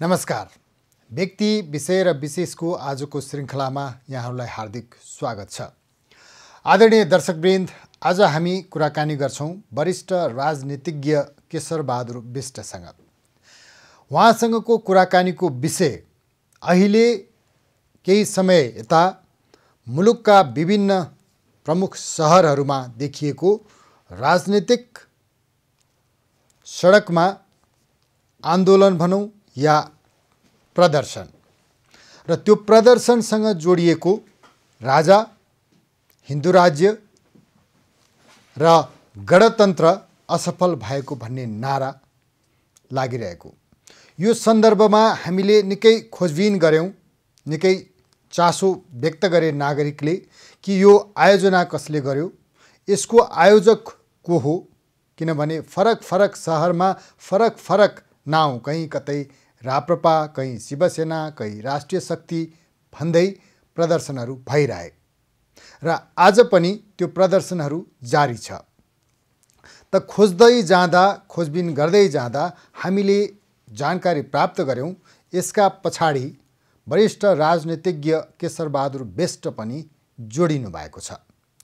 नमस्कार। व्यक्ति विषय र विशेषको आजको श्रृङ्खलामा यहाँहरूलाई हार्दिक स्वागत छ। आदरणीय दर्शकवृन्द, आज हामी कुराकानी गर्छौँ वरिष्ठ राजनीतिज्ञ केशरबहादुर बिष्टसँग। उहाँसँगको कुराकानीको विषय अहिले केही समय यता मुलुकका विभिन्न प्रमुख सहरहरूमा देखिएको राजनीतिक सडकमा आन्दोलन भनौँ या प्रदर्शन र त्यो प्रदर्शनसँग जोडिएको राजा, हिन्दू राज्य र गणतन्त्र असफल भएको भन्ने नारा लागिरहेको यो सन्दर्भमा हामीले निकै खोजबिन गऱ्यौँ, निकै चासो व्यक्त गरे नागरिकले कि यो आयोजना कसले गर्यो, यसको आयोजक को हो। किनभने फरक फरक सहरमा फरक फरक नाउँ, कहीँ कतै राप्रपा, कहीँ शिवसेना, कहीँ राष्ट्रिय शक्ति भन्दै प्रदर्शनहरू भइरहे र आज पनि त्यो प्रदर्शनहरू जारी छ। त खोज्दै जाँदा, खोजबिन गर्दै जाँदा हामीले जानकारी प्राप्त गऱ्यौँ यसका पछाडि वरिष्ठ राजनीतिज्ञ केशरबहादुर बिष्ट पनि जोडिनु भएको छ।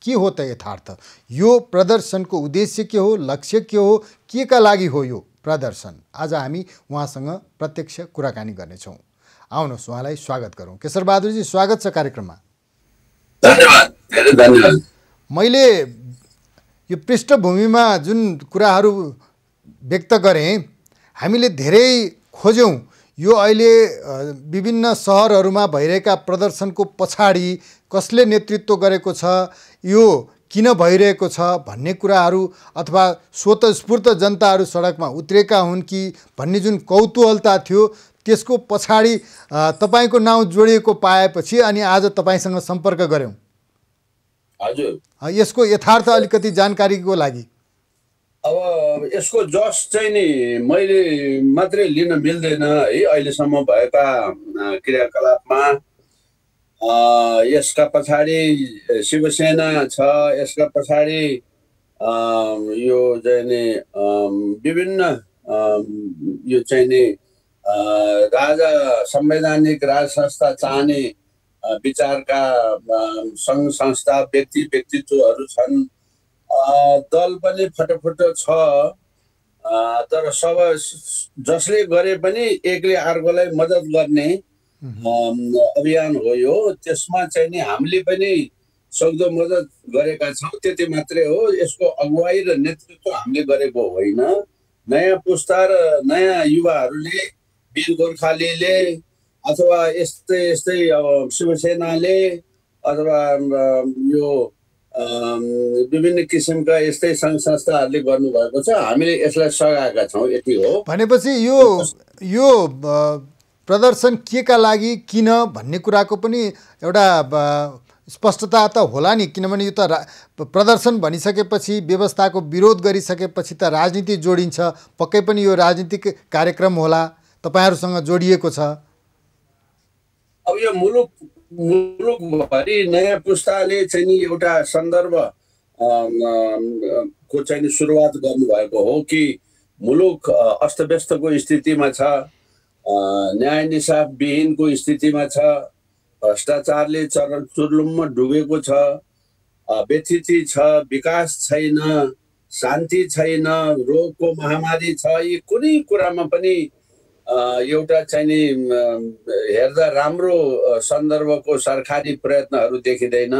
के हो त यथार्थ यो प्रदर्शनको उद्देश्य के हो, लक्ष्य के हो, के का लागि हो यो प्रदर्शन? आज हामी उहाँसँग प्रत्यक्ष कुराकानी गर्नेछौँ। आउनुहोस् उहाँलाई स्वागत गरौँ। केशरबहादुरजी, स्वागत छ कार्यक्रममा। धन्यवाद, धेरै धन्यवाद। मैले यो पृष्ठभूमिमा जुन कुराहरू व्यक्त गरेँ, हामीले धेरै खोज्यौँ यो अहिले विभिन्न सहरहरूमा भइरहेका प्रदर्शनको पछाडि कसले नेतृत्व गरेको छ, यो किन भइरहेको छ भन्ने कुराहरू, अथवा स्वतस्फूर्त जनताहरू सडकमा उत्रेका हुन् कि भन्ने जुन कौतूहलता थियो त्यसको पछाडि तपाईँको नाउँ जोडिएको पाएपछि अनि आज तपाईँसँग सम्पर्क गऱ्यौँ। हजुर, यसको यथार्थ अलिकति जानकारीको लागि। अब यसको जस चाहिँ नि मैले मात्रै लिन मिल्दैन है। अहिलेसम्म भएका क्रियाकलापमा यसका पछाडि शिवसेना छ, यसका पछाडि यो चाहिँ नि विभिन्न यो चाहिँ नि राजा संवैधानिक राज संस्था चाहने विचारका सङ्घ संस्था व्यक्तित्वहरू छन्। दल पनि फटफट छ, तर सब जसले गरे पनि एकले अर्कोलाई मद्दत गर्ने अभियान हो यो। त्यसमा चाहिँ नि हामीले पनि सक्दो मद्दत गरेका छौँ, त्यति मात्रै हो। यसको अगुवाई र नेतृत्व हामीले गरेको होइन। नयाँ पुस्ता र नयाँ युवाहरूले, वीर गोर्खालीले अथवा यस्तै यस्तै अब शिवसेनाले अथवा यो विभिन्न किसिमका यस्तै सङ्घ संस्थाहरूले गर्नुभएको छ। हामीले यसलाई सघाएका छौँ, यति हो। भनेपछि यो प्रदर्शन के का लागि, किन भन्ने कुराको पनि एउटा स्पष्टता त होला नि। किनभने यो त प्रदर्शन भनिसकेपछि, व्यवस्थाको विरोध गरिसकेपछि त राजनीति जोडिन्छ। पक्कै पनि यो राजनीतिक कार्यक्रम होला, तपाईँहरूसँग जोडिएको छ। अब यो मुलुकभरि नयाँ पुस्ताले चाहिँ नि एउटा सन्दर्भ को चाहिँ सुरुवात गर्नुभएको हो कि मुलुक अस्तव्यस्तको स्थितिमा छ, न्याय निसाफ विहीनको स्थितिमा छ, भ्रष्टाचारले चुर्लुममा डुबेको छ, व्यथिति छ, विकास छैन, शान्ति छैन, रोगको महामारी छ। यी कुनै कुरामा पनि एउटा चाहिँ नि हेर्दा राम्रो सन्दर्भको सरकारी प्रयत्नहरू देखिँदैन।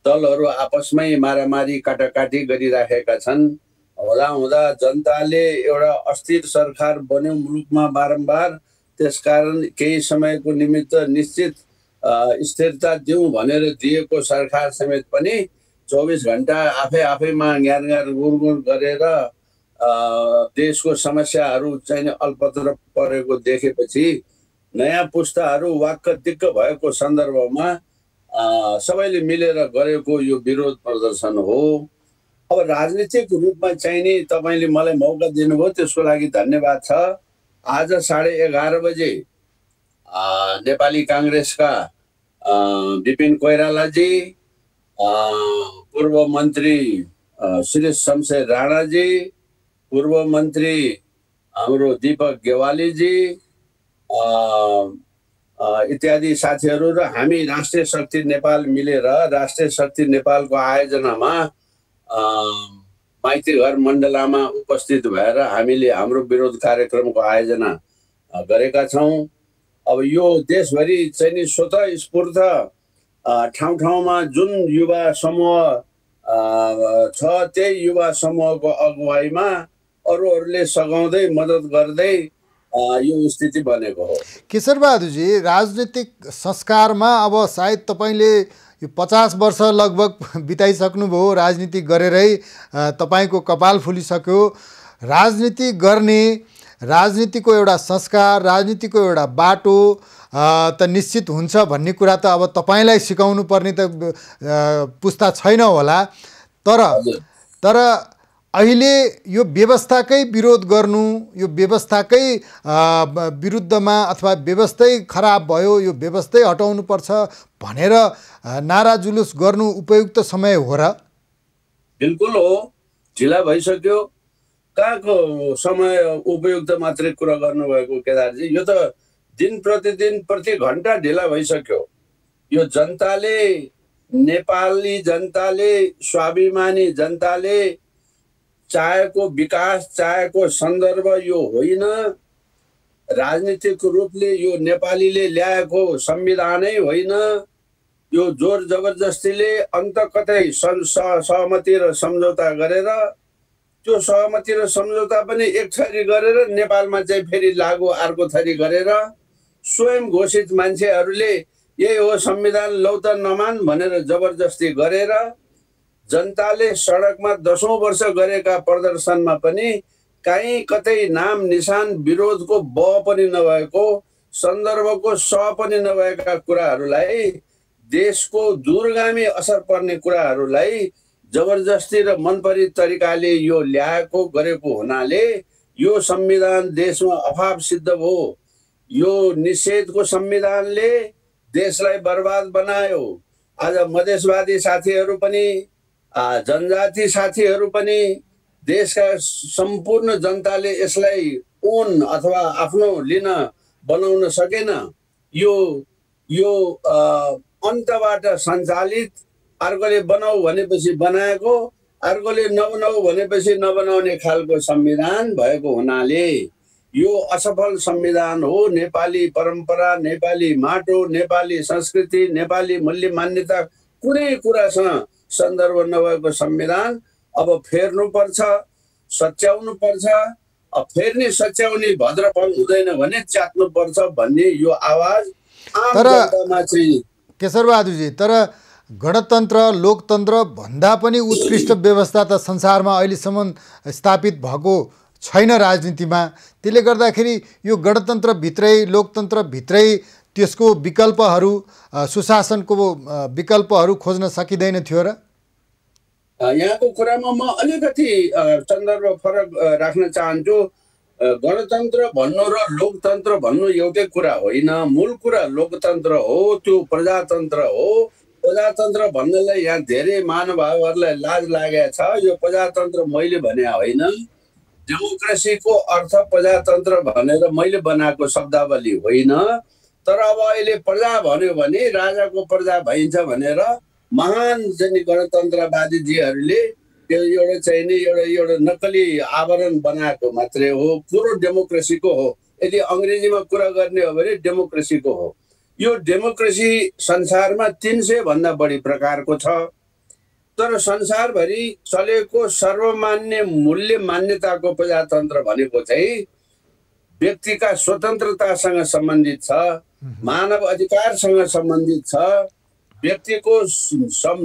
दलहरू आपसमै मारामारी काटाकाटी गरिराखेका छन्। हुँदा जनताले एउटा अस्थिर सरकार बन्यो मुलुकमा बारम्बार। त्यसकारण केही समयको निमित्त निश्चित स्थिरता दिउँ भनेर दिएको सरकार समेत पनि 24 घण्टा आफैमा ग्यार गुरगुर गरेर देशको समस्याहरू चाहिँ अल्पत्र परेको देखेपछि नयाँ पुस्ताहरू वाक्क दिक्क भएको सन्दर्भमा सबैले मिलेर गरेको यो विरोध प्रदर्शन हो। अब राजनीतिक रूपमा चाहिँ नि तपाईँले मलाई मौका दिनुभयो, त्यसको लागि धन्यवाद छ। आज 11:30 बजे नेपाली काङ्ग्रेसका विपिन कोइरालाजी, पूर्व मन्त्री श्री शमशेर राणाजी, पूर्व मन्त्री हाम्रो दीपक गेवालीजी, इत्यादि साथीहरू र हामी राष्ट्रिय शक्ति नेपाल मिलेर राष्ट्रिय शक्ति नेपालको आयोजनामा माइती घर मण्डलामा उपस्थित भएर हामीले हाम्रो विरोध कार्यक्रमको आयोजना गरेका छौँ। अब यो देशभरि चाहिँ नि स्वतः स्फूर्त ठाउँ ठाउँमा जुन युवा समूह छ त्यही युवा समूहको अगुवाईमा अरूहरूले सघाउँदै मद्दत गर्दै यो स्थिति बनेको हो। केशरबहादुरजी, राजनीतिक संस्कारमा अब सायद तपाईँले यो 50 वर्ष लगभग बिताइसक्नुभयो राजनीति गरेरै, तपाईँको कपाल फुलिसक्यो। राजनीति गर्ने, राजनीतिको एउटा संस्कार, राजनीतिको एउटा बाटो त निश्चित हुन्छ भन्ने कुरा त अब तपाईँलाई सिकाउनु पर्ने त पुस्ता छैन होला। तर अहिले यो व्यवस्थाकै विरोध गर्नु, यो व्यवस्थाकै विरुद्धमा अथवा व्यवस्थै खराब भयो, यो व्यवस्थै हटाउनुपर्छ भनेर नारा जुलुस गर्नु उपयुक्त समय हो र? बिल्कुल हो, ढिला भइसक्यो। कहाँको समय उपयुक्त मात्रै कुरा गर्नुभएको केदारजी, यो त दिन प्रतिदिन प्रति घण्टा ढिला भइसक्यो। यो जनताले, नेपाली जनताले, स्वाभिमानी जनताले चाहेको विकास, चाहेको सन्दर्भ यो होइन। राजनीतिक रूपले यो नेपालीले ल्याएको संविधानै होइन। यो जोर जबरजस्तीले अन्त कतै सहमति र सम्झौता गरेर, त्यो सहमति र सम्झौता पनि एक थरी गरेर नेपालमा चाहिँ फेरि लागू अर्को थरी गरेर स्वयं घोषित मान्छेहरूले यही हो संविधान, लौ त नमान भनेर जबरजस्ती गरेर जनताले सडकमा 10औं वर्ष गरेका प्रदर्शनमा पनि कहीँ कतै नाम निशान विरोधको ब पनि नभएको, सन्दर्भको स पनि नभएका कुराहरूलाई, देशको दूरगामी असर पर्ने कुराहरूलाई जबरजस्ती र मनपरी तरिकाले यो ल्याएको गरेको हुनाले यो संविधान देशमा अभाव सिद्ध भयो। यो निषेधको संविधानले देशलाई बर्बाद बनायो। आज मधेसवादी साथीहरू पनि, जनजाति साथीहरू पनि, देशका सम्पूर्ण जनताले यसलाई ओन अथवा आफ्नो लिन बनाउन सकेन। यो अन्तबाट सञ्चालित, अर्कोले बनाऊ भनेपछि बनाएको, अर्कोले नबनाऊ भनेपछि नबनाउने खालको संविधान भएको हुनाले यो असफल संविधान हो। नेपाली परम्परा, नेपाली माटो, नेपाली संस्कृति, नेपाली मूल्य मान्यता कुनै कुरासँग सन्दर्भ नभएको संविधान अब फेर्नुपर्छ, सच्याउनु पर्छ। अब फेर्ने सच्याउने भद्रफल हुँदैन भने च्यात्नुपर्छ भन्ने यो आवाज आम जनतामा चाहिँ। केशरबहादुरजी, तर गणतन्त्र, लोकतन्त्र भन्दा पनि उत्कृष्ट व्यवस्था त संसारमा अहिलेसम्म स्थापित भएको छैन राजनीतिमा। त्यसले गर्दाखेरि यो गणतन्त्रभित्रै, लोकतन्त्रभित्रै त्यसको विकल्पहरू, सुशासनको विकल्पहरू खोज्न सकिँदैन थियो र? यहाँको कुरामा म अलिकति सन्दर्भ फरक राख्न चाहन्छु। गणतन्त्र भन्नु र लोकतन्त्र भन्नु एउटै कुरा होइन। मूल कुरा लोकतन्त्र हो, त्यो प्रजातन्त्र हो। प्रजातन्त्र भन्नलाई यहाँ धेरै महानुभावहरूलाई लाज लागेको छ। यो प्रजातन्त्र मैले भने होइन। डेमोक्रेसीको अर्थ प्रजातन्त्र भनेर मैले बनाएको शब्दावली होइन। तर अब अहिले प्रजा भन्यो भने राजाको प्रजा भइन्छ भनेर महान चाहिँ गणतन्त्रवादीजीहरूले त्यो एउटा चाहिँ नि एउटा नक्कली आवरण बनाएको मात्रै हो। पुरो डेमोक्रेसीको हो। यदि अङ्ग्रेजीमा कुरा गर्ने हो भने डेमोक्रेसीको हो। यो डेमोक्रेसी संसारमा 300 भन्दा बढी प्रकारको छ। तर संसारभरि चलेको सर्वमान्य मूल्य मान्यताको प्रजातन्त्र भनेको चाहिँ व्यक्तिका स्वतन्त्रतासँग सम्बन्धित छ, मानव अधिकारसँग सम्बन्धित छ, व्यक्तिको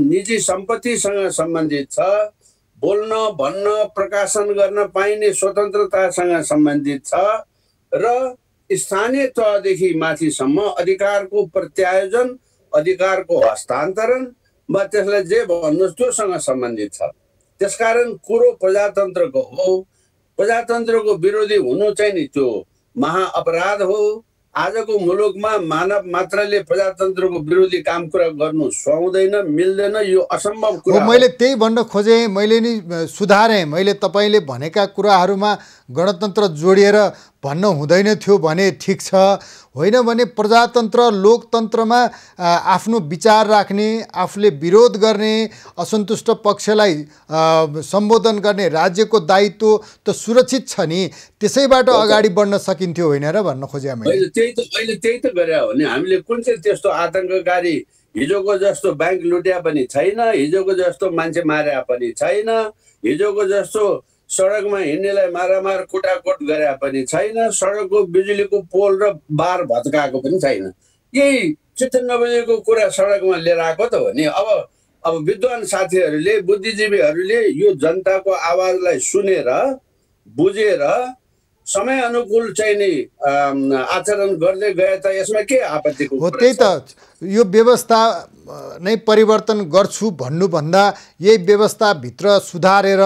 निजी सम्पत्तिसँग सम्बन्धित छ, बोल्न, भन्न, प्रकाशन गर्न पाइने स्वतन्त्रतासँग सम्बन्धित छ र स्थानीय तहदेखि माथिसम्म अधिकारको प्रत्यायोजन, अधिकारको हस्तान्तरण वा त्यसलाई जे भन्नुहोस् त्योसँग सम्बन्धित छ। त्यसकारण कुरो प्रजातन्त्रको हो। प्रजातन्त्रको विरोधी हुनु चाहिँ नि त्यो महाअपराध हो। आजको मुलुकमा मानव मात्रले प्रजातन्त्रको विरोधी काम कुरा गर्नु सुहाउँदैन, मिल्दैन। यो असम्भव कुरा हो। मैले त्यही भन्न खोजेँ, मैले नि सुधारेँ। मैले तपाईँले भनेका कुराहरूमा गणतन्त्र जोडिएर भन्न हुँदैन थियो भने ठिक छ, होइन भने प्रजातन्त्र लोकतन्त्रमा आफ्नो विचार राख्ने, आफूले विरोध गर्ने, असन्तुष्ट पक्षलाई सम्बोधन गर्ने राज्यको दायित्व त सुरक्षित छ नि, त्यसैबाट अगाडि बढ्न सकिन्थ्यो होइन र भन्न खोजेँ मैले। अहिले त्यही त गरे हो नि हामीले। कुन चाहिँ त्यस्तो आतङ्ककारी हिजोको जस्तो ब्याङ्क लुट्या पनि छैन, हिजोको जस्तो मान्छे मार्या पनि छैन, हिजोको जस्तो सडकमा हिँड्नेलाई मारामार कुटाकुट गरे पनि छैन, सडकको बिजुलीको पोल र बार भत्काएको पनि छैन। यही चित्त नबुझेको कुरा सडकमा लिएर आएको त हो नि। अब विद्वान साथीहरूले, बुद्धिजीवीहरूले यो जनताको आवाजलाई सुनेर बुझेर समय अनुकूल चाहिँ नि आचरण गर्दै गए त यसमा के आपत्तिको हो? त्यही त, यो व्यवस्था नै परिवर्तन गर्छु भन्नुभन्दा यही व्यवस्थाभित्र सुधारेर,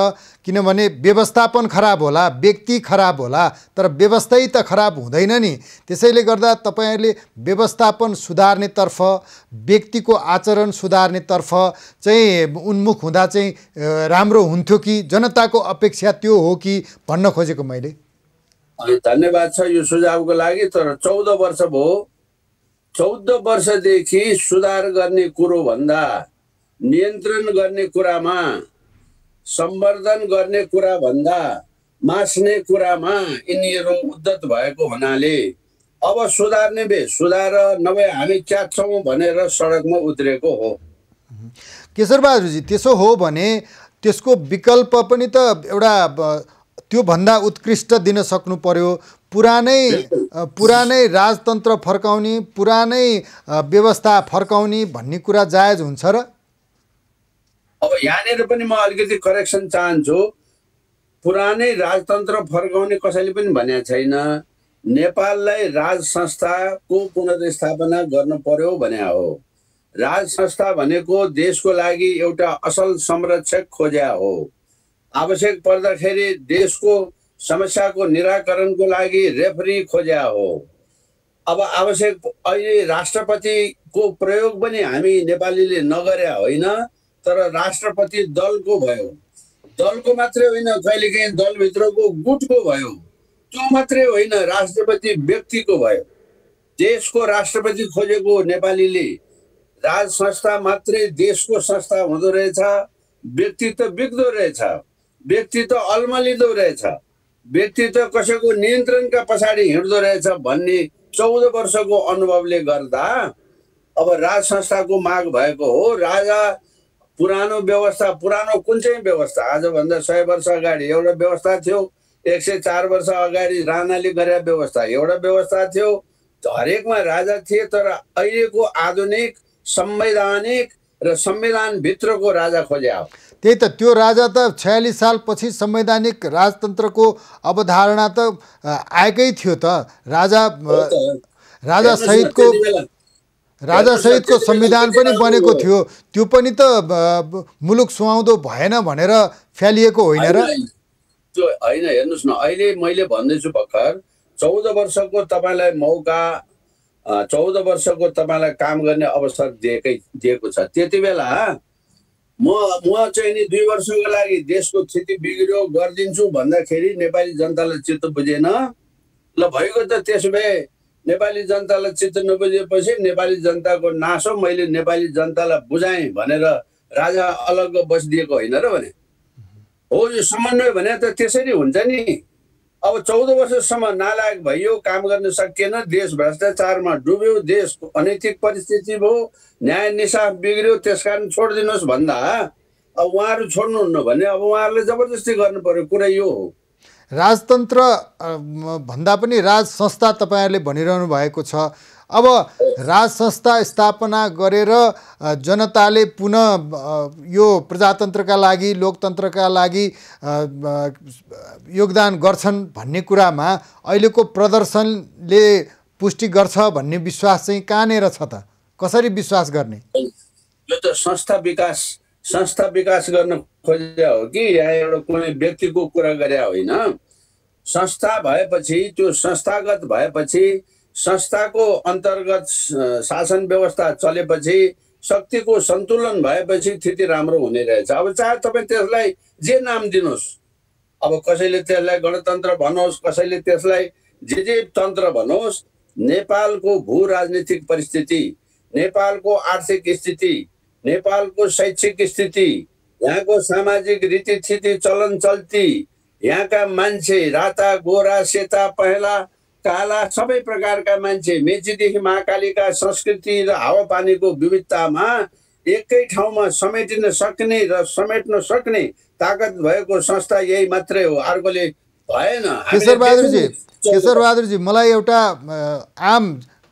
किनभने व्यवस्थापन खराब होला, व्यक्ति खराब होला, तर व्यवस्थै त खराब हुँदैन नि। त्यसैले गर्दा तपाईँहरूले व्यवस्थापन सुधार्नेतर्फ, व्यक्तिको आचरण सुधार्नेतर्फ चाहिँ उन्मुख हुँदा चाहिँ राम्रो हुन्थ्यो कि जनताको अपेक्षा त्यो हो कि भन्न खोजेको मैले। धन्यवाद छ यो सुझावको लागि। तर 14 वर्ष भयो, 14 वर्षदेखि सुधार गर्ने कुरो भन्दा नियन्त्रण गर्ने कुरामा, सम्वर्धन गर्ने कुरा भन्दा मास्ने कुरामा यिनीहरू उद्धत भएको हुनाले अब सुधार्ने भए सुधार, नभए हामी च्यात्छौँ भनेर सडकमा उत्रेको हो। केशरबहादुरजी, त्यसो हो भने त्यसको विकल्प पनि त एउटा त्योभन्दा उत्कृष्ट दिन सक्नु पर्यो। पुरानै राजतन्त्र फर्काउने, पुरानै व्यवस्था फर्काउने भन्ने कुरा जायज हुन्छ र? अब यहाँनिर पनि म अलिकति करेक्सन चाहन्छु। पुरानै राजतन्त्र फर्काउने कसैले पनि भनेको छैन। नेपाललाई राज संस्थाको पुनर्स्थापना गर्न पर्यो भने हो। राज संस्था भनेको देशको लागि एउटा असल संरक्षक खोज्या हो। आवश्यक पर्दाखेरि देशको समस्याको निराकरणको लागि रेफरी खोज्या हो। अब आवश्यक अहिले राष्ट्रपतिको प्रयोग पनि हामी नेपालीले नगरे होइन, तर राष्ट्रपति दलको भयो। दलको मात्रै होइन, कहिलेकाहीँ दलभित्रको गुटको भयो। त्यो मात्रै होइन, राष्ट्रपति व्यक्तिको भयो। देशको राष्ट्रपति खोजेको नेपालीले। राज संस्था मात्रै देशको संस्था हुँदो रहेछ, व्यक्ति त बिग्दो रहेछ, व्यक्ति त अल्मलिँदो रहेछ, व्यक्ति त कसैको नियन्त्रणका पछाडि हिँड्दो रहेछ भन्ने 14 वर्षको अनुभवले गर्दा अब राज संस्थाको माग भएको हो। राजा पुरानो व्यवस्था, पुरानो कुन चाहिँ व्यवस्था? आजभन्दा 100 वर्ष अगाडि एउटा व्यवस्था थियो, 104 वर्ष अगाडि राणाले गरे व्यवस्था एउटा व्यवस्था थियो। हरेकमा राजा थिए, तर अहिलेको आधुनिक संवैधानिक र संविधानभित्रको राजा खोज्या हो। त्यही त, त्यो राजा त 46 सालपछि संवैधानिक राजतन्त्रको अवधारणा त आएकै थियो त। राजा सहितको संविधान पनि बनेको थियो, त्यो पनि त मुलुक सुहाउँदो भएन भनेर फ्यालिएको होइन र? त्यो होइन, हेर्नुहोस् न, अहिले मैले भन्दैछु भर्खर 14 वर्षको तपाईँलाई मौका, 14 वर्षको तपाईँलाई काम गर्ने अवसर दिएको छ। त्यति बेला म चाहिँ नि 2 वर्षको लागि देशको स्थिति बिग्रियो गरिदिन्छु भन्दाखेरि नेपाली जनतालाई चित्त बुझेन। ल भएको त त्यसो भए नेपाली जनतालाई चित्त नबुझेपछि नेपाली जनताको नाश हो, मैले नेपाली जनतालाई बुझाएँ भनेर राजा अलग्ग बसिदिएको होइन र भने हो। यो समन्वय भने त त्यसरी हुन्छ नि। अब 14 वर्षसम्म नालायक भइयो, काम गर्न सकिएन, देश भ्रष्टाचारमा डुब्यो, देश अनैतिक परिस्थिति भयो, न्याय निसाफ बिग्रियो, त्यसकारण छोडिदिनुहोस् भन्दा अब उहाँहरू छोड्नुहुन्न भने अब उहाँहरूले जबरजस्ती गर्नु पर्यो। कुरा यो हो। राजतन्त्र भन्दा पनि राज संस्था तपाईँहरूले भनिरहनु भएको छ। अब राज संस्था स्थापना गरेर जनताले पुनः यो प्रजातन्त्रका लागि, लोकतन्त्रका लागि योगदान गर्छन् भन्ने कुरामा अहिलेको प्रदर्शनले पुष्टि गर्छ भन्ने विश्वास चाहिँ कहाँनिर छ त? कसरी विश्वास गर्ने? यो त संस्था विकास गर्न खोजे हो कि यहाँ एउटा कुनै व्यक्तिको कुरा गरे होइन। संस्था भएपछि, त्यो संस्थागत भएपछि, संस्थाको अन्तर्गत शासन व्यवस्था चलेपछि, शक्तिको सन्तुलन भएपछि स्थिति राम्रो हुने रहेछ। अब चाहे तपाईँ त्यसलाई जे नाम दिनुहोस्, अब कसैले त्यसलाई गणतन्त्र भनोस्, कसैले त्यसलाई जे तन्त्र भनोस्, नेपालको भू राजनीतिक परिस्थिति, नेपालको आर्थिक स्थिति, नेपालको शैक्षिक स्थिति, यहाँको सामाजिक रीतिथिति चलन चल्ती, यहाँका मान्छे राता गोरा सेता पहेँला काला सबै प्रकारका मान्छे, मेचीदेखि महाकालीका संस्कृति र हावापानीको विविधतामा एकै ठाउँमा समेटिन सक्ने र समेट्न सक्ने ताकत भएको संस्था यही मात्रै हो, अर्कोले भएन। केशरबहादुरजी, मलाई एउटा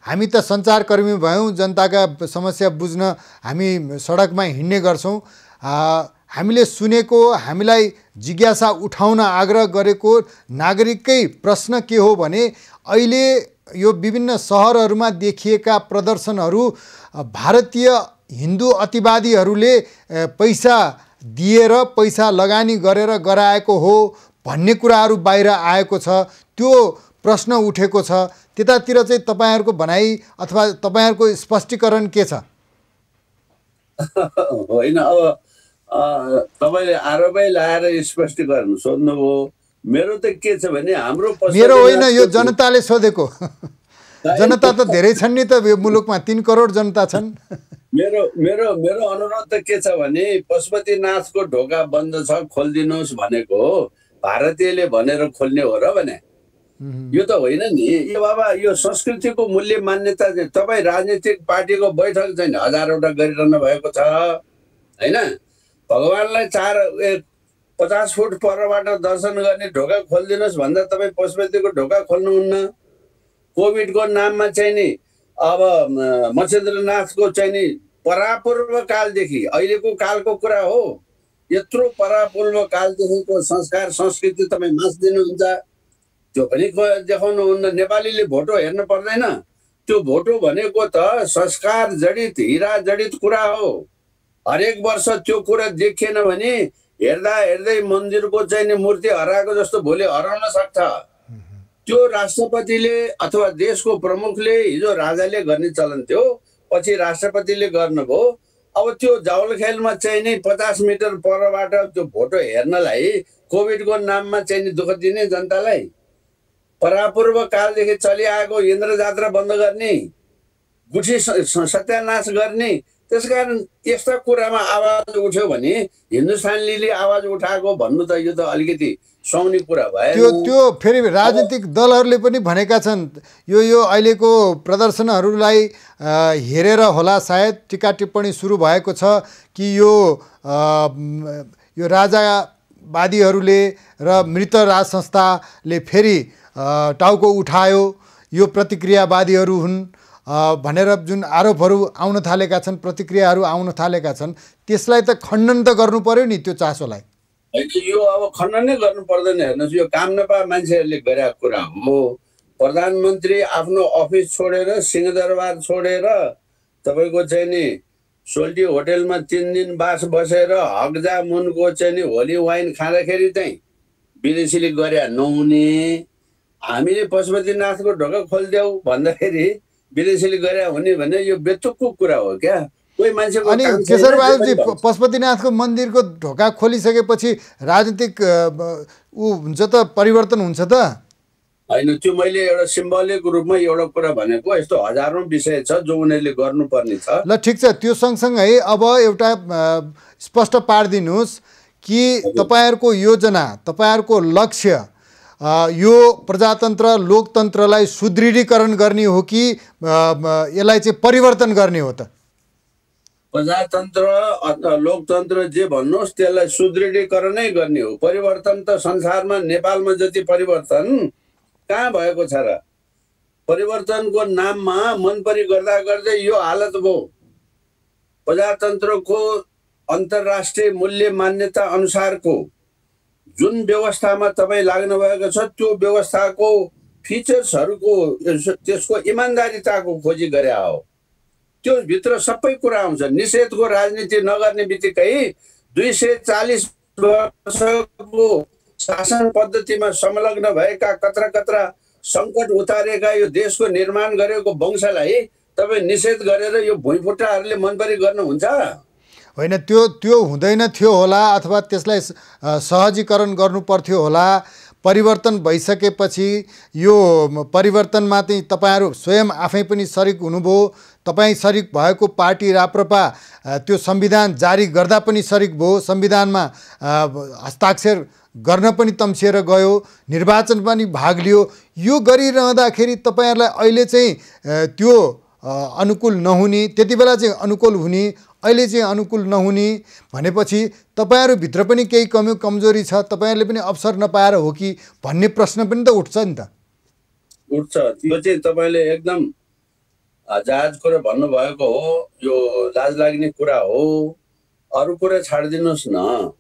हामी त सञ्चारकर्मी भयौँ, जनताका समस्या बुझ्न हामी सडकमा हिँड्ने गर्छौँ। हामीले सुनेको, हामीलाई जिज्ञासा उठाउन आग्रह गरेको नागरिककै प्रश्न के हो भने अहिले यो विभिन्न सहरहरूमा देखिएका प्रदर्शनहरू भारतीय हिन्दू अतिवादीहरूले पैसा दिएर, पैसा लगानी गरेर गराएको हो भन्ने कुराहरू बाहिर आएको छ। त्यो प्रश्न उठेको छ। त्यतातिर चाहिँ तपाईँहरूको भनाइ अथवा तपाईँहरूको स्पष्टीकरण के छ? होइन, अब तपाईँले आरोपै लाएर स्पष्टीकरण सोध्नुभयो। मेरो त के छ भने हाम्रो मेरो होइन, यो जनताले सोधेको। जनता त धेरै छन् नि त यो मुलुकमा, 3 करोड जनता छन्। मेरो मेरो मेरो अनुरोध त के छ भने पशुपतिनाथको ढोका बन्द छ, खोलिदिनुहोस् भनेको हो। भारतीयले भनेर खोल्ने हो र भने? यो त होइन नि। यो बाबा, यो संस्कृतिको मूल्य मान्यता चाहिँ तपाईँ राजनीतिक पार्टीको बैठक चाहिँ हजारवटा गरिरहनु भएको छ होइन। भगवान्लाई 50 फुट परबाट दर्शन गर्ने ढोका खोलिदिनुहोस् भन्दा तपाईँ पशुपतिको ढोका खोल्नुहुन्न। कोभिडको नाममा चाहिँ नि अब मच्छेन्द्रनाथको चाहिँ नि परापूर्व कालदेखि अहिलेको कालको कुरा हो, यत्रो परापूर्व कालदेखिको संस्कार संस्कृति तपाईँ मास्दिनुहुन्छ। त्यो पनि देखाउनुहुन्न। नेपालीले भोटो हेर्नु पर्दैन। त्यो भोटो भनेको त संस्कार जडित, हिरा जडित कुरा हो। हरेक वर्ष त्यो कुरा देखिएन भने हेर्दा हेर्दै मन्दिरको चाहिँ नि मूर्ति हराएको जस्तो भोलि हराउन सक्छ। त्यो राष्ट्रपतिले अथवा देशको प्रमुखले, हिजो राजाले गर्ने चलन थियो, पछि राष्ट्रपतिले गर्नुभयो। अब त्यो जावलखेलमा चाहिँ नि 50 मिटर परबाट त्यो भोटो हेर्नलाई कोभिडको नाममा चाहिँ नि दुःख दिने जनतालाई, परापूर्व कालदेखि चलिआएको इन्द्र जात्रा बन्द गर्ने, गुठी सत्यानाश गर्ने। त्यसकारण यस्ता कुरामा आवाज उठ्यो भने हिन्दुस्तानले आवाज उठाएको भन्नु त यो त अलिकति सुहाउने कुरा भयो। त्यो फेरि राजनीतिक दलहरूले पनि भनेका छन्। यो अहिलेको प्रदर्शनहरूलाई हेरेर होला सायद टिका टिप्पणी सुरु भएको छ कि यो राजावादीहरूले र मृत राज संस्थाले फेरि टाउको उठायो, यो प्रतिक्रियावादीहरू हुन् भनेर जुन आरोपहरू आउन थालेका छन्, प्रतिक्रियाहरू आउन थालेका छन्, त्यसलाई त खण्डन त गर्नु पर्यो नि त्यो चासोलाई। यो अब खण्डन नै गर्नु पर्दैन। हेर्नुहोस्, यो काम नपा मान्छेहरूले गरेको कुरा हो। प्रधानमन्त्री आफ्नो अफिस छोडेर, सिंहदरबार छोडेर तपाईँको चाहिँ नि सोल्टी होटेलमा 3 दिन बास बसेर हग्जा मुनको चाहिँ नि होली वाइन खाँदाखेरि चाहिँ विदेशीले गरे नहुने। हामीले पशुपतिनाथको ढोका खोलिदेऊ भन्दाखेरि विदेशीले गरे हुने भने यो बेतुकको कुरा हो क्या। कोही मान्छेको अनि केशरबहादुरजी, पशुपतिनाथको मन्दिरको ढोका खोलिसकेपछि राजनीतिक ऊ हुन्छ त, परिवर्तन हुन्छ त? होइन, त्यो मैले एउटा सिम्बलिक रूपमा एउटा कुरा भनेको। यस्तो हजारौं विषय छ जो उनीहरूले गर्नुपर्ने छ। ल ठिक छ, त्यो सँगसँगै अब एउटा स्पष्ट पारिदिनुहोस् कि तपाईँहरूको योजना, तपाईँहरूको लक्ष्य यो प्रजातन्त्र लोकतन्त्रलाई सुदृढीकरण गर्ने हो कि यसलाई चाहिँ परिवर्तन गर्ने हो त? प्रजातन्त्र लोकतन्त्र जे भन्नुहोस् त्यसलाई सुदृढीकरणै गर्ने हो। परिवर्तन त संसारमा, नेपालमा जति परिवर्तन कहाँ भएको छ र? परिवर्तनको नाममा मनपरी गर्दा गर्दै यो हालत भयो। प्रजातन्त्रको अन्तर्राष्ट्रिय मूल्य मान्यता अनुसारको जुन व्यवस्थामा तपाईँ लाग्नु भएको छ त्यो व्यवस्थाको फिचर्सहरूको, त्यसको इमान्दारिताको खोजी गरे हो। त्यो भित्र सबै कुरा आउँछ। निषेधको राजनीति नगर्ने बित्तिकै 240 वर्षको शासन पद्धतिमा संलग्न भएका कत्रा सङ्कट उतारेका यो देशको निर्माण गरेको वंशलाई तपाईँ निषेध गरेर यो भुइँफुट्टाहरूले मनपरी गर्नुहुन्छ? होइन, त्यो हुँदैन थियो होला, अथवा त्यसलाई सहजीकरण गर्नु पर्थ्यो होला। परिवर्तन भइसकेपछि यो परिवर्तनमा चाहिँ तपाईँहरू स्वयं आफै पनि सरिक हुनुभयो, तपाईँ सरिक भएको पार्टी राप्रपा त्यो संविधान जारी गर्दा पनि सरिक भयो, संविधानमा हस्ताक्षर गर्न पनि तम्सिएर गयो, निर्वाचन पनि भाग लियो। यो गरिरहँदाखेरि तपाईँहरूलाई अहिले चाहिँ त्यो अनुकूल नहुने, त्यति बेला चाहिँ अनुकूल हुने, अहिले चाहिँ अनुकूल नहुने भनेपछि तपाईँहरूभित्र पनि केही कमजोरी छ, तपाईँहरूले पनि अवसर नपाएर हो कि भन्ने प्रश्न पनि त उठ्छ नि त। उठ्छ, त्यो चाहिँ तपाईँले एकदम जायज कुरा भन्नुभएको हो। यो लाज लाग्ने कुरा हो। अरू कुरा छाडिदिनुहोस् न,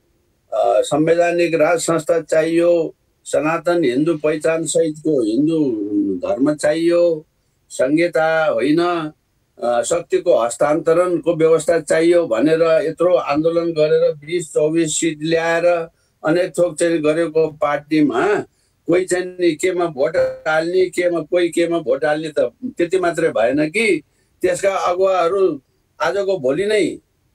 संवैधानिक राज संस्था चाहियो, सनातन हिन्दू पहिचान सहितको हिन्दू धर्म चाहियो, संहिता होइन शक्तिको हस्तान्तरणको व्यवस्था चाहियो भनेर यत्रो आन्दोलन गरेर 20-24 सिट ल्याएर अनेक थोक चाहिँ गरेको पार्टीमा कोही चाहिँ केमा भोट हाल्ने, केमा भोट हाल्ने त त्यति मात्रै भएन कि त्यसका अगुवाहरू आजको भोलि नै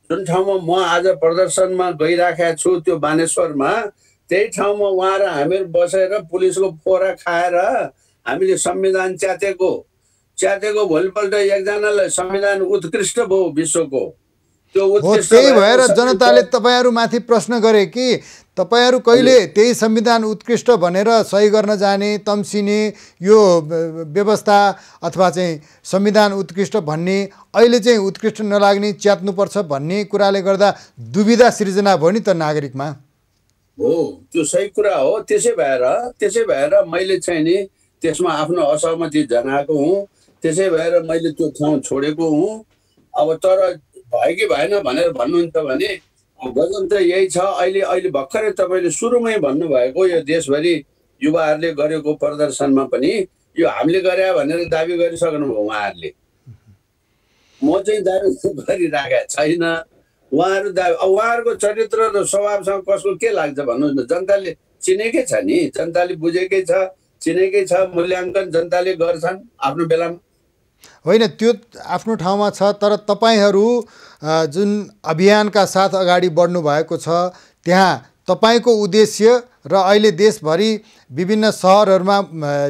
जुन ठाउँमा म आज प्रदर्शनमा गइराखेको छु त्यो बानेश्वरमा, त्यही ठाउँमा उहाँ र हामीहरू बसेर पुलिसको फोरा खाएर हामीले संविधान च्यातेको भोलिपल्ट एकजनालाई संविधान उत्कृष्ट भयो विश्वको। त्यो उत्कृष्ट त्यही भएर जनताले तपाईँहरूमाथि प्रश्न गरे कि तपाईँहरू कहिले त्यही संविधान उत्कृष्ट भनेर सही गर्न जाने, तम्सिने, यो व्यवस्था अथवा चाहिँ संविधान उत्कृष्ट भन्ने, अहिले चाहिँ उत्कृष्ट नलाग्ने, च्यात्नुपर्छ भन्ने कुराले गर्दा दुविधा सिर्जना भयो नि त नागरिकमा। हो, त्यो सही कुरा हो। त्यसै भएर मैले चाहिँ नि त्यसमा आफ्नो असहमति जनाएको हुँ। त्यसै भएर मैले त्यो ठाउँ छोडेको हुँ। अब तर भयो कि भएन भनेर भन्नुहुन्छ भने गजन त यही छ। अहिले भर्खरै तपाईँले सुरुमै भन्नुभएको यो देशभरि युवाहरूले गरेको प्रदर्शनमा पनि यो हामीले गरे भनेर दाबी गरिसक्नुभयो उहाँहरूले। म चाहिँ दाबी गरिराखेको छैन। उहाँहरूको चरित्र र स्वभावसँग कसको के लाग्छ भन्नुहोस् न। जनताले चिनेकै छ नि, जनताले बुझेकै छ, चिनेकै छ, मूल्याङ्कन जनताले गर्छन् आफ्नो बेलामा। होइन, त्यो आफ्नो ठाउँमा छ, तर तपाईँहरू जुन अभियानका साथ अगाडि बढ्नु भएको छ त्यहाँ तपाईँको उद्देश्य र अहिले देशभरि विभिन्न सहरहरूमा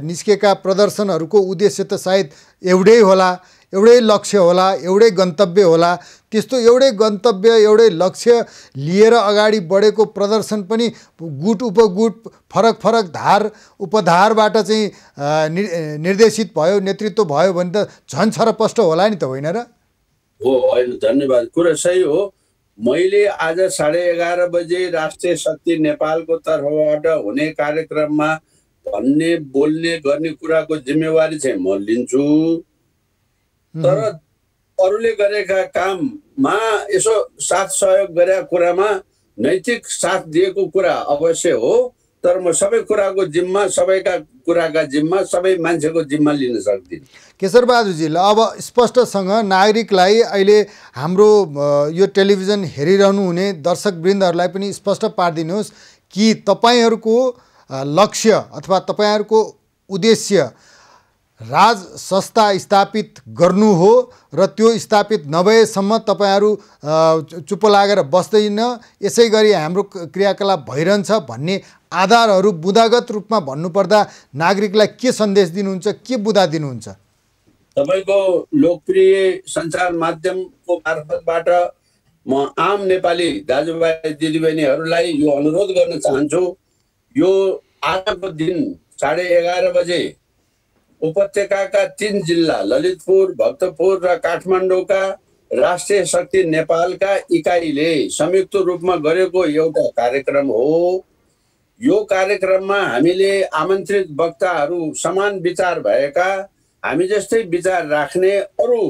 निस्केका प्रदर्शनहरूको उद्देश्य त सायद एउटै होला, एउटै लक्ष्य होला, एउटै गन्तव्य होला। त्यस्तो एउटै गन्तव्य, एउटै लक्ष्य लिएर अगाडि बढेको प्रदर्शन पनि गुट उपगुट फरक फरक धार उपधारबाट चाहिँ निर्देशित भयो, नेतृत्व भयो भने त झन् छरपष्ट होला नि त, होइन र? हो, होइन, धन्यवाद, कुरा सही हो। मैले आज 11:30 बजे राष्ट्रिय शक्ति नेपालको तर्फबाट हुने कार्यक्रममा भन्ने, बोल्ने, गर्ने कुराको जिम्मेवारी चाहिँ म लिन्छु। तर अरूले गरेका काममा यसो साथ सहयोग गरेका कुरामा नैतिक साथ दिएको कुरा अवश्य हो, तर म सबै कुराको जिम्मा, सबैका कुराका जिम्मा, सबै मान्छेको जिम्मा लिन सक्दिनँ। केशरबहादुरजी, ल अब स्पष्टसँग नागरिकलाई, अहिले हाम्रो यो टेलिभिजन हेरिरहनु हुने दर्शकवृन्दहरूलाई पनि स्पष्ट पारिदिनुहोस् कि तपाईँहरूको लक्ष्य अथवा तपाईँहरूको उद्देश्य राज संस्था स्थापित गर्नु हो र त्यो स्थापित नभएसम्म तपाईँहरू चुप लागेर बस्दैन, यसै गरी हाम्रो क्रियाकलाप भइरहन्छ भन्ने आधारहरू बुँदागत रूपमा भन्नुपर्दा नागरिकलाई के सन्देश दिनुहुन्छ, के बुँदा दिनुहुन्छ? तपाईँको लोकप्रिय सञ्चार माध्यमको मार्फतबाट म आम नेपाली दाजुभाइ दिदीबहिनीहरूलाई यो अनुरोध गर्न चाहन्छु। यो आजको दिन 11:30 बजे उपत्यकाका 3 जिल्ला ललितपुर, भक्तपुर र काठमाडौँका राष्ट्रिय शक्ति नेपालका इकाइले संयुक्त रूपमा गरेको एउटा कार्यक्रम हो। यो कार्यक्रममा हामीले आमन्त्रित वक्ताहरू समान विचार भएका, हामी जस्तै विचार राख्ने, अरू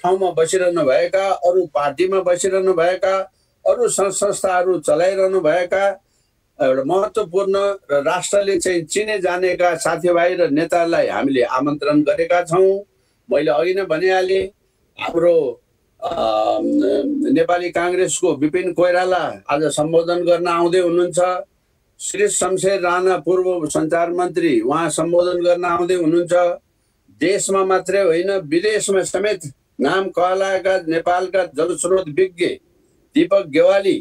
ठाउँमा बसिरहनु भएका, अरू पार्टीमा बसिरहनु भएका, अरू संस्थाहरू चलाइरहनु भएका एउटा महत्त्वपूर्ण र राष्ट्रले चाहिँ चिने जानेका साथीभाइ र नेताहरूलाई हामीले आमन्त्रण गरेका छौँ। मैले अघि नै भनिहालेँ, हाम्रो नेपाली काङ्ग्रेसको विपिन कोइराला आज सम्बोधन गर्न आउँदै हुनुहुन्छ। श्री शमशेर राणा पूर्व सञ्चार मन्त्री उहाँ सम्बोधन गर्न आउँदै हुनुहुन्छ। देशमा मात्रै होइन विदेशमा समेत नाम कहलाएका नेपालका जलस्रोत विज्ञ दीपक गेवाली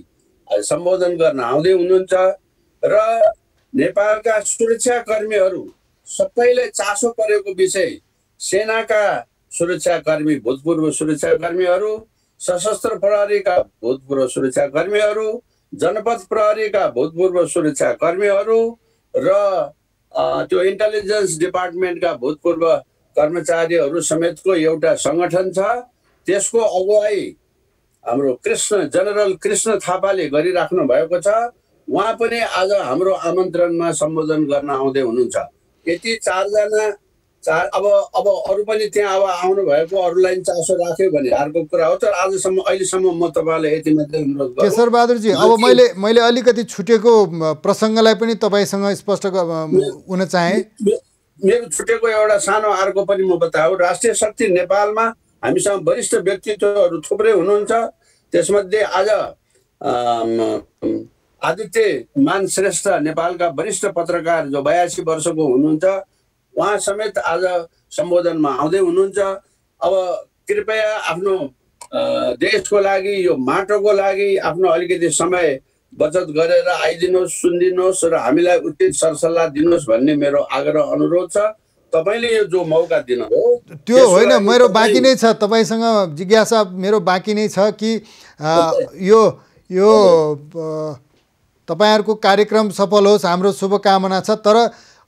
सम्बोधन गर्न आउँदै हुनुहुन्छ र नेपालका सुरक्षाकर्मीहरू सबैलाई चासो परेको विषय सेनाका सुरक्षाकर्मी भूतपूर्व सुरक्षाकर्मीहरू, सशस्त्र प्रहरीका भूतपूर्व सुरक्षाकर्मीहरू, जनपद प्रहरीका भूतपूर्व सुरक्षाकर्मीहरू र त्यो इन्टेलिजेन्स डिपार्टमेन्टका भूतपूर्व कर्मचारीहरू समेतको एउटा सङ्गठन छ। त्यसको अगुवाई हाम्रो जनरल कृष्ण थापाले गरिराख्नु भएको छ। उहाँ पनि आज हाम्रो आमन्त्रणमा सम्बोधन गर्न आउँदै हुनुहुन्छ। यति अब अरू पनि त्यहाँ अब आउनु भएको अरूलाई चासो राख्यो भने अर्को कुरा हो। तर अहिलेसम्म म तपाईँलाई यति मात्रै अनुरोध गर्छु। केशर बहादुरजी, अब मैले अलिकति छुटेको प्रसङ्गलाई पनि तपाईँसँग स्पष्ट हुन चाहे। मेरो छुटेको एउटा सानो अर्को पनि म बताऊ। राष्ट्रिय शक्ति नेपालमा हामीसँग वरिष्ठ व्यक्तित्वहरू थुप्रै हुनुहुन्छ। त्यसमध्ये आज आदित्य मान श्रेष्ठ नेपालका वरिष्ठ पत्रकार जो 82 वर्षको हुनुहुन्छ, उहाँ समेत आज सम्बोधनमा आउँदै हुनुहुन्छ। अब कृपया आफ्नो देशको लागि, यो माटोको लागि आफ्नो अलिकति समय बचत गरेर आइदिनुहोस्, सुनिदिनुहोस् र हामीलाई उचित सरसल्लाह दिनुहोस् भन्ने मेरो आग्रह अनुरोध छ। तपाईँले यो जो मौका दिनुभयो त्यो होइन, मेरो बाँकी नै छ। तपाईँसँग जिज्ञासा मेरो बाँकी नै छ कि यो तपाईँहरूको कार्यक्रम सफल होस्, हाम्रो शुभकामना छ। तर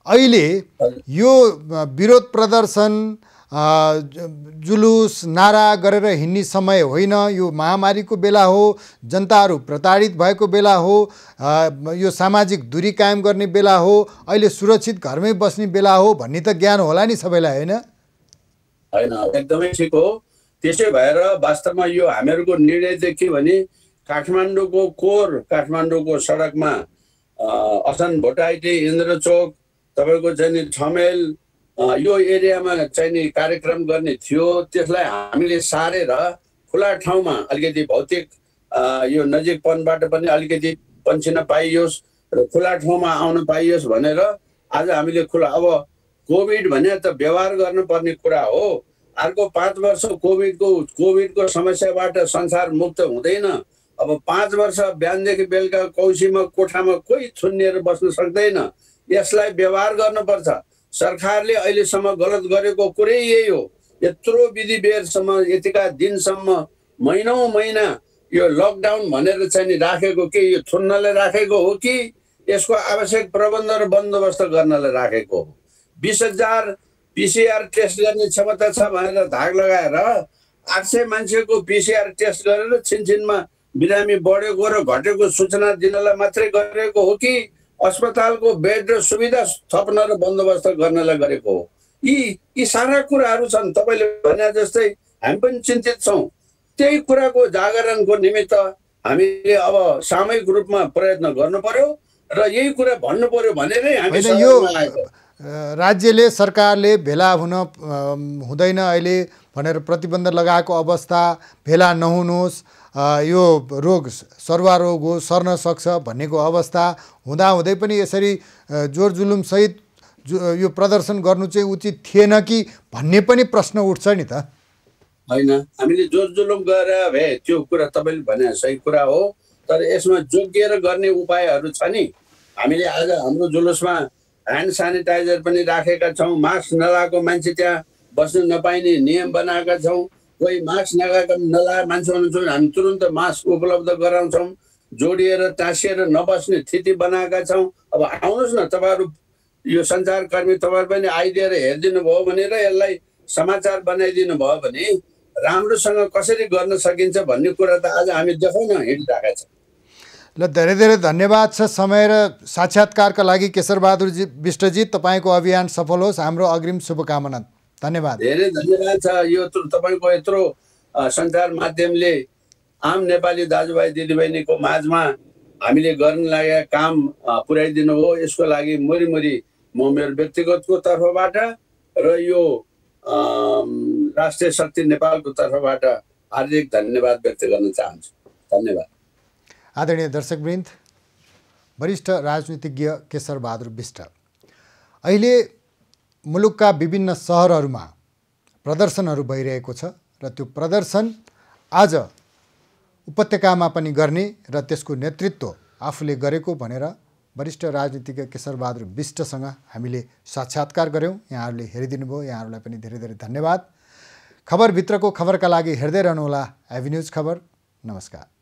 अहिले यो विरोध प्रदर्शन, जुलुस, नारा गरेर हिँड्ने समय होइन। यो महामारीको बेला हो, जनताहरू प्रताडित भएको बेला हो, यो सामाजिक दूरी कायम गर्ने बेला हो, अहिले सुरक्षित घरमै बस्ने बेला हो भन्ने त ज्ञान होला नि सबैलाई, होइन? होइन, एकदमै ठिक हो। त्यसै भएर वास्तवमा यो हामीहरूको निर्णय चाहिँ के भने काठमाडौँको सडकमा असन भोटाइटी, इन्द्रचोक, तपाईँको चाहिँ नि ठमेल, यो एरियामा चाहिँ नि कार्यक्रम गर्ने थियो। त्यसलाई हामीले सारेर खुला ठाउँमा अलिकति भौतिक यो नजिकपनबाट पनि अलिकति पन्छिन पाइयोस् र खुला ठाउँमा आउन पाइयोस् भनेर आज हामीले अब कोभिड भने त व्यवहार गर्नुपर्ने कुरा हो। अर्को 5 वर्ष कोभिडको समस्याबाट संसार मुक्त हुँदैन। अब 5 वर्ष बिहानदेखि बेलुका कौसीमा कोठामा कोही छुन्निएर बस्न सक्दैन। यसलाई व्यवहार गर्नुपर्छ। सरकारले अहिलेसम्म गलत गरेको कुरै यही हो। यत्रो विधि बेरसम्म, यतिका दिनसम्म, महिनौँ महिना यो लकडाउन भनेर चाहिँ नि राखेको के यो थुन्नलाई राखेको हो कि यसको आवश्यक प्रबन्ध र बन्दोबस्त गर्नलाई राखेको हो? 20,000 PCR टेस्ट गर्ने क्षमता छ भनेर धाक लगाएर 800 मान्छेको PCR टेस्ट गरेर छिनछिनमा बिरामी बढेको र घटेको सूचना दिनलाई मात्रै गरेको हो कि अस्पतालको बेड र सुविधा थप्न र बन्दोबस्त गर्नलाई गरेको हो? यी सारा कुराहरू छन्। तपाईँले भने जस्तै हामी पनि चिन्तित छौँ। त्यही कुराको जागरणको निमित्त हामीले अब सामूहिक रूपमा प्रयत्न गर्नु पर्यो र यही कुरा भन्नु पर्यो भनेरै हामी यो राज्यले, सरकारले भेला हुँदैन अहिले भनेर प्रतिबन्ध लगाएको अवस्था, भेला नहुनुहोस्, यो रोग सर्वारोग हो, सर्न सक्छ भन्नेको अवस्था हुँदाहुँदै पनि यसरी जोर जुलुम सहित यो प्रदर्शन गर्नु चाहिँ उचित थिएन कि भन्ने पनि प्रश्न उठ्छ नि त? होइन, हामीले जोर जुलुम गरेर भए त्यो कुरा तपाईँले भने सही कुरा हो। तर यसमा जोगिएर गर्ने उपायहरू छ नि। हामीले आज हाम्रो जुलुसमा ह्यान्ड सेनिटाइजर पनि राखेका छौँ। मास्क नलाएको मान्छे त्यहाँ बस्नु नपाइने नियम बनाएका छौँ। कोही मास्क नलाएर मान्छे हुनुहुन्छ भने हामी तुरुन्त मास्क उपलब्ध गराउँछौँ। जोडिएर टाँसिएर नबस्ने स्थिति बनाएका छौँ। अब आउनुहोस् न तपाईँहरू, यो सञ्चारकर्मी तपाईँहरू पनि आइदिएर हेरिदिनु भयो भने र यसलाई समाचार बनाइदिनु भयो भने राम्रोसँग कसरी गर्न सकिन्छ भन्ने कुरा त आज हामी देखाउन हिँडिरहेका छौँ। ल, धेरै धेरै धन्यवाद छ समय र साक्षात्कारका लागि केशर बहादुर विष्टजी। तपाईँको अभियान सफल होस्, हाम्रो अग्रिम शुभकामना। धन्यवाद। धेरै धन्यवाद छ। यो तपाईँको यत्रो सञ्चार माध्यमले आम नेपाली दाजुभाइ दिदीबहिनीको माझमा हामीले गर्न लागेका काम पुर्याइदिनु हो। यसको लागि मुरी म मेरो व्यक्तिगतको तर्फबाट र यो राष्ट्रिय शक्ति नेपालको तर्फबाट हार्दिक धन्यवाद व्यक्त गर्न चाहन्छु। धन्यवाद। आदरणीय दर्शकवृन्द, वरिष्ठ राजनीतिज्ञ केशर बहादुर विष्ट अहिले मुलुकका विभिन्न सहरहरूमा प्रदर्शनहरू भइरहेको छ र त्यो प्रदर्शन आज उपत्यकामा पनि गर्ने र त्यसको नेतृत्व आफूले गरेको भनेर वरिष्ठ राजनीतिज्ञ केशरबहादुर बिष्टसँग हामीले साक्षात्कार गऱ्यौँ। यहाँहरूले हेरिदिनु भयो, यहाँहरूलाई पनि धेरै धेरै धन्यवाद। खबरभित्रको खबरका लागि हेर्दै रहनुहोला एभिन्युज खबर। नमस्कार।